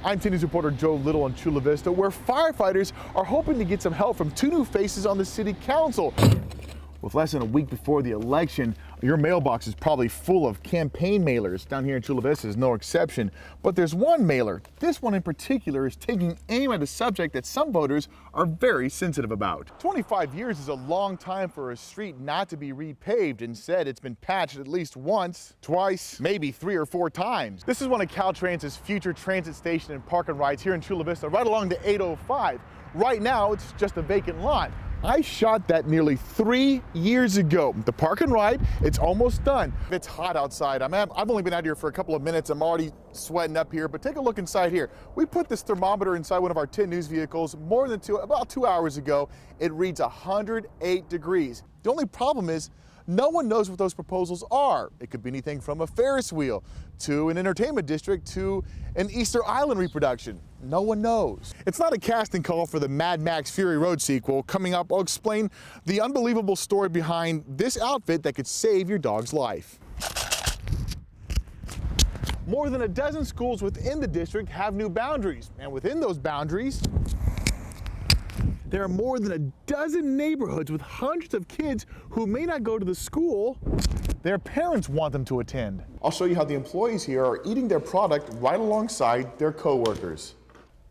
I'm 10 News reporter Joe Little in Chula Vista, where firefighters are hoping to get some help from two new faces on the city council. With less than a week before the election, your mailbox is probably full of campaign mailers. Down here in Chula Vista is no exception. But there's one mailer. This one in particular is taking aim at a subject that some voters are very sensitive about. 25 years is a long time for a street not to be repaved. Instead, it's been patched at least once, twice, maybe 3 or 4 times. This is one of Caltrans's future transit station and park and rides here in Chula Vista, right along the 805. Right now, it's just a vacant lot. I shot that nearly 3 years ago. The park and ride, it's almost done. It's hot outside. I've only been out here for a couple of minutes. I'm already sweating up here, but take a look inside here. We put this thermometer inside one of our 10 News vehicles about 2 hours ago. It reads 108 degrees. The only problem is no one knows what those proposals are. It could be anything from a Ferris wheel to an entertainment district to an Easter Island reproduction. No one knows. It's not a casting call for the Mad Max Fury Road sequel. Coming up, I'll explain the unbelievable story behind this outfit that could save your dog's life. More than a dozen schools within the district have new boundaries, and within those boundaries, there are more than a dozen neighborhoods with hundreds of kids who may not go to the school their parents want them to attend. I'll show you how the employees here are eating their product right alongside their coworkers.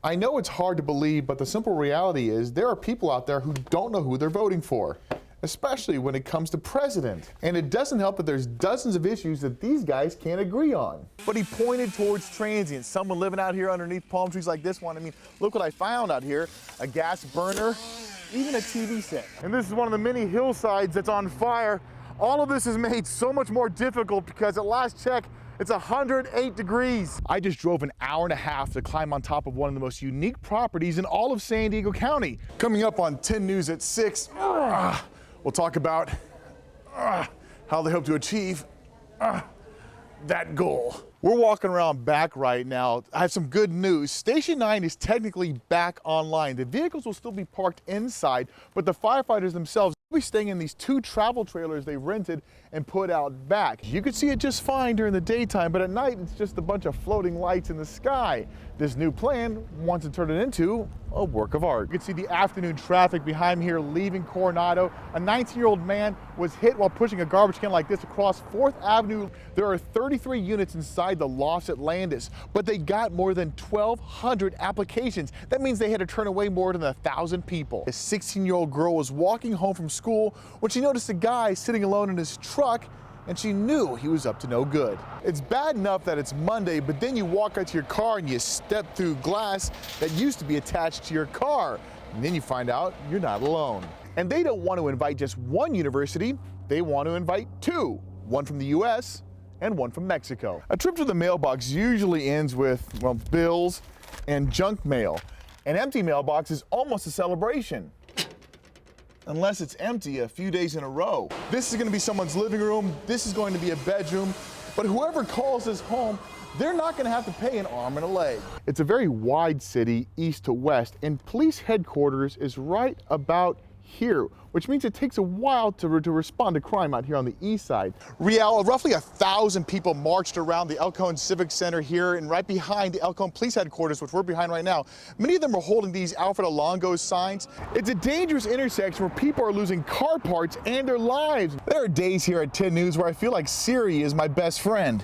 I know it's hard to believe, but the simple reality is there are people out there who don't know who they're voting for, especially when it comes to president. And it doesn't help that there's dozens of issues that these guys can't agree on. But he pointed towards transients, someone living out here underneath palm trees like this one. I mean, look what I found out here, a gas burner, even a TV set. And this is one of the many hillsides that's on fire. All of this is made so much more difficult because at last check, it's 108 degrees. I just drove an hour and a half to climb on top of one of the most unique properties in all of San Diego County. Coming up on 10 News at 6, we'll talk about how they hope to achieve that goal. We're walking around back right now. I have some good news. Station 9 is technically back online. The vehicles will still be parked inside, but the firefighters themselves will be staying in these 2 travel trailers they rented and put out back. You could see it just fine during the daytime, but at night it's just a bunch of floating lights in the sky. This new plan wants to turn it into a work of art. You can see the afternoon traffic behind me here leaving Coronado. A 19-year-old man was hit while pushing a garbage can like this across 4th Avenue. There are 33 units inside the Los Atlantis, but they got more than 1,200 applications. That means they had to turn away more than 1,000 people. A 16-year-old girl was walking home from school when she noticed a guy sitting alone in his truck, and she knew he was up to no good. It's bad enough that it's Monday, but then you walk out to your car and you step through glass that used to be attached to your car. And then you find out you're not alone. And they don't want to invite just one university, they want to invite 2. One from the US and one from Mexico. A trip to the mailbox usually ends with, well, bills and junk mail. An empty mailbox is almost a celebration, unless it's empty a few days in a row. This is gonna be someone's living room, this is going to be a bedroom, but whoever calls this home, they're not gonna have to pay an arm and a leg. It's a very wide city, east to west, and police headquarters is right about here, which means it takes a while to respond to crime out here on the east side. Roughly 1,000 people marched around the El Cajon Civic Center here and right behind the El Cajon Police Headquarters, which we're behind right now. Many of them are holding these Alfred Alongo signs. It's a dangerous intersection where people are losing car parts and their lives. There are days here at 10 News where I feel like Siri is my best friend.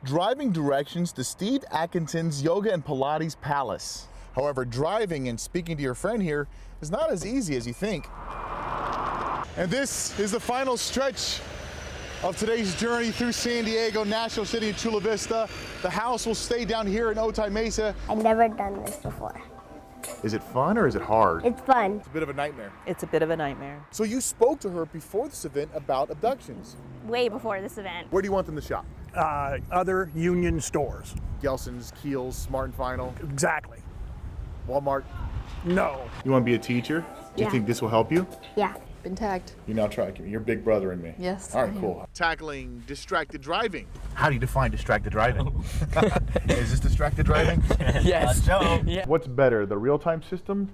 Driving directions to Steve Atkinson's Yoga and Pilates Palace. However, driving and speaking to your friend here is not as easy as you think. And this is the final stretch of today's journey through San Diego, National City, and Chula Vista. The house will stay down here in Otay Mesa. I've never done this before. Is it fun or is it hard? It's fun. It's a bit of a nightmare. It's a bit of a nightmare. So you spoke to her before this event about abductions. Way before this event. Where do you want them to shop? Other union stores. Gelson's, Keels, Smart and Final, Exactly. Walmart. No. You want to be a teacher? Do you Yeah. think this will help you? Yeah. Been tagged. You now track me. You're big brother in me. Yes. All right, I am. cool. Tackling distracted driving. How do you define distracted driving? Is this distracted driving? Yes. Yeah. What's better, the real-time system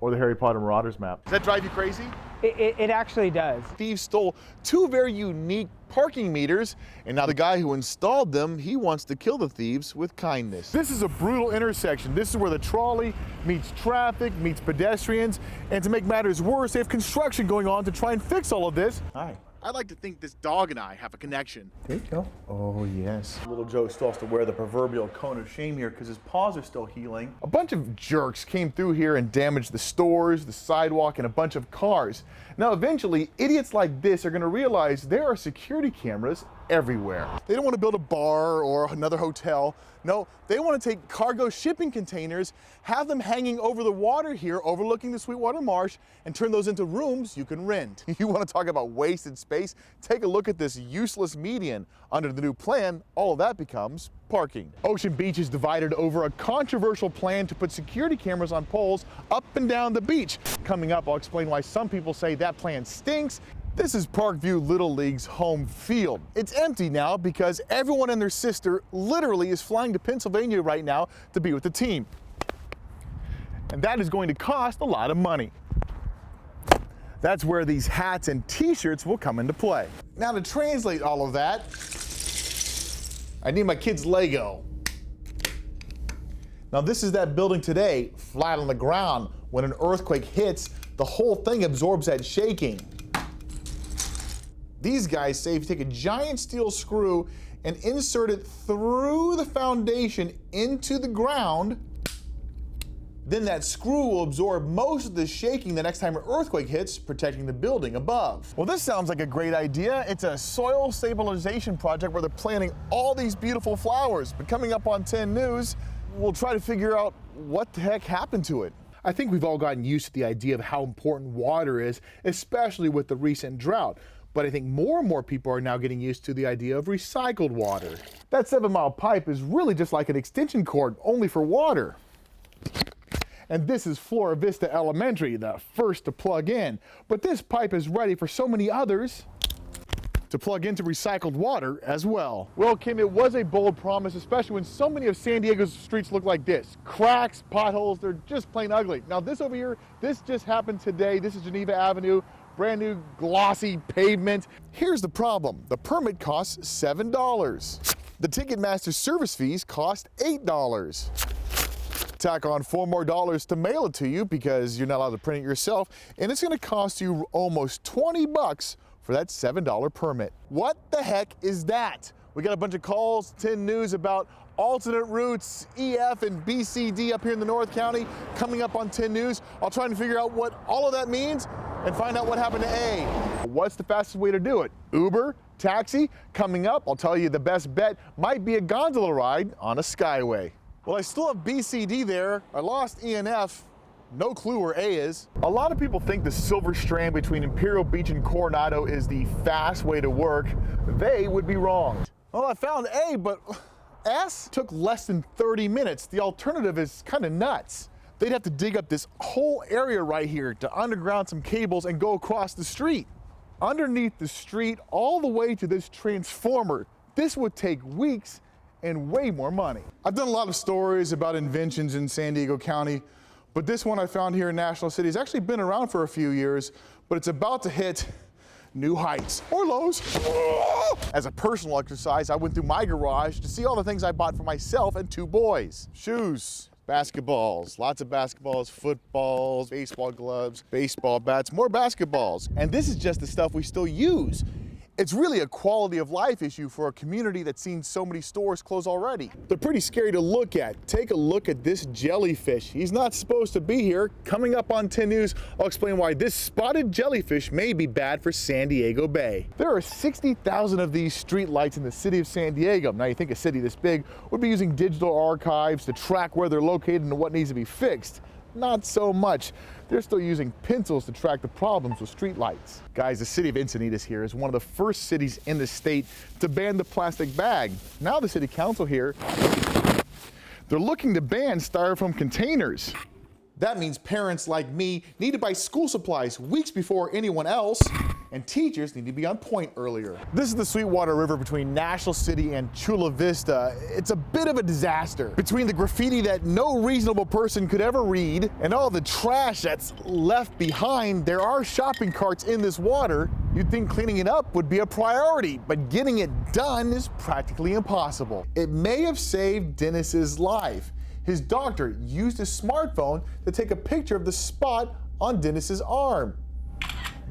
or the Harry Potter Marauders map? Does that drive you crazy? It actually does. Steve stole 2 very unique parking meters, and now the guy who installed them, he wants to kill the thieves with kindness. This is a brutal intersection. This is where the trolley meets traffic, meets pedestrians, and to make matters worse, they have construction going on to try and fix all of this. Hi. I'd like to think this dog and I have a connection. There you go. Oh, yes. Little Joe still has to wear the proverbial cone of shame here because his paws are still healing. A bunch of jerks came through here and damaged the stores, the sidewalk, and a bunch of cars. Now, eventually, idiots like this are going to realize there are security cameras everywhere. They don't want to build a bar or another hotel. No, they want to take cargo shipping containers, have them hanging over the water here, overlooking the Sweetwater Marsh, and turn those into rooms you can rent. You want to talk about wasted space? Take a look at this useless median. Under the new plan, all of that becomes parking. Ocean Beach is divided over a controversial plan to put security cameras on poles up and down the beach. Coming up, I'll explain why some people say that plan stinks. This is Parkview Little League's home field. It's empty now because everyone and their sister literally is flying to Pennsylvania right now to be with the team. And that is going to cost a lot of money. That's where these hats and t-shirts will come into play. Now to translate all of that, I need my kids' Lego. Now this is that building today, flat on the ground. When an earthquake hits, the whole thing absorbs that shaking. These guys say if you take a giant steel screw and insert it through the foundation into the ground, then that screw will absorb most of the shaking the next time an earthquake hits, protecting the building above. Well, this sounds like a great idea. It's a soil stabilization project where they're planting all these beautiful flowers. But coming up on 10 News, we'll try to figure out what the heck happened to it. I think we've all gotten used to the idea of how important water is, especially with the recent drought. But I think more and more people are now getting used to the idea of recycled water. That 7-mile pipe is really just like an extension cord, only for water. And this is Flora Vista Elementary, the first to plug in. But this pipe is ready for so many others to plug into recycled water as well. Well, Kim, it was a bold promise, especially when so many of San Diego's streets look like this. Cracks, potholes, they're just plain ugly. Now this over here, this just happened today. This is Geneva Avenue. Brand new glossy pavement. Here's the problem. The permit costs $7. The Ticketmaster service fees cost $8. Tack on $4 more to mail it to you because you're not allowed to print it yourself, and it's going to cost you almost 20 bucks for that $7 permit. What the heck is that? We got a bunch of calls, 10 News about alternate routes, EF and BCD up here in the North County. Coming up on 10 News, I'll try and figure out what all of that means and find out what happened to A. What's the fastest way to do it? Uber? Taxi? Coming up, I'll tell you the best bet might be a gondola ride on a skyway. Well, I still have BCD there. I lost ENF. No clue where A is. A lot of people think the Silver Strand between Imperial Beach and Coronado is the fast way to work. They would be wrong. Well, I found A, but S took less than 30 minutes. The alternative is kind of nuts. They'd have to dig up this whole area right here to underground some cables and go across the street. Underneath the street, all the way to this transformer. This would take weeks and way more money. I've done a lot of stories about inventions in San Diego County, but this one I found here in National City has actually been around for a few years, but it's about to hit new heights or lows. As a personal exercise, I went through my garage to see all the things I bought for myself and 2 boys. Shoes, basketballs, lots of basketballs, footballs, baseball gloves, baseball bats, more basketballs. And this is just the stuff we still use. It's really a quality of life issue for a community that's seen so many stores close already. They're pretty scary to look at. Take a look at this jellyfish. He's not supposed to be here. Coming up on 10 News, I'll explain why this spotted jellyfish may be bad for San Diego Bay. There are 60,000 of these street lights in the city of San Diego. Now you think a city this big would be using digital archives to track where they're located and what needs to be fixed. Not so much. They're still using pencils to track the problems with streetlights. Guys, the city of Encinitas here is one of the first cities in the state to ban the plastic bag. Now the city council here, they're looking to ban styrofoam containers. That means parents like me need to buy school supplies weeks before anyone else, and teachers need to be on point earlier. This is the Sweetwater River between National City and Chula Vista. It's a bit of a disaster. Between the graffiti that no reasonable person could ever read and all the trash that's left behind, there are shopping carts in this water, You'd think cleaning it up would be a priority, but getting it done is practically impossible. It may have saved Dennis's life. His doctor used his smartphone to take a picture of the spot on Dennis's arm.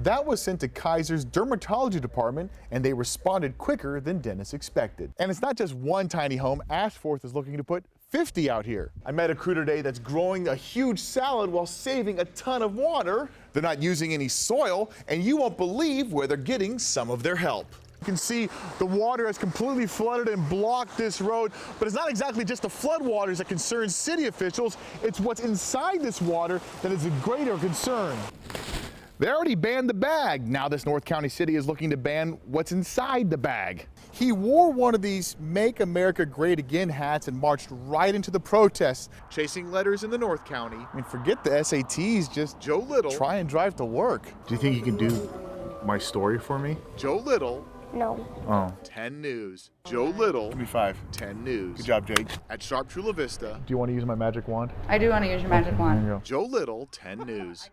That was sent to Kaiser's dermatology department, and they responded quicker than Dennis expected. And it's not just one tiny home. Ashforth is looking to put 50 out here. I met a crew today that's growing a huge salad while saving a ton of water. They're not using any soil, and you won't believe where they're getting some of their help. You can see the water has completely flooded and blocked this road, but it's not exactly just the floodwaters that concern city officials. It's what's inside this water that is a greater concern. They already banned the bag. Now this North County city is looking to ban what's inside the bag. He wore one of these Make America Great Again hats and marched right into the protests, chasing letters in the North County. I mean, forget the SATs, just Joe Little. Try and drive to work. Do you think you can do my story for me? Joe Little. No. Oh. 10 News. Joe Little. Give me 5. 10 News. Good job, Jake. At Sharp Chula Vista. Do you want to use my magic wand? I do want to use your magic wand. Joe Little, 10 News.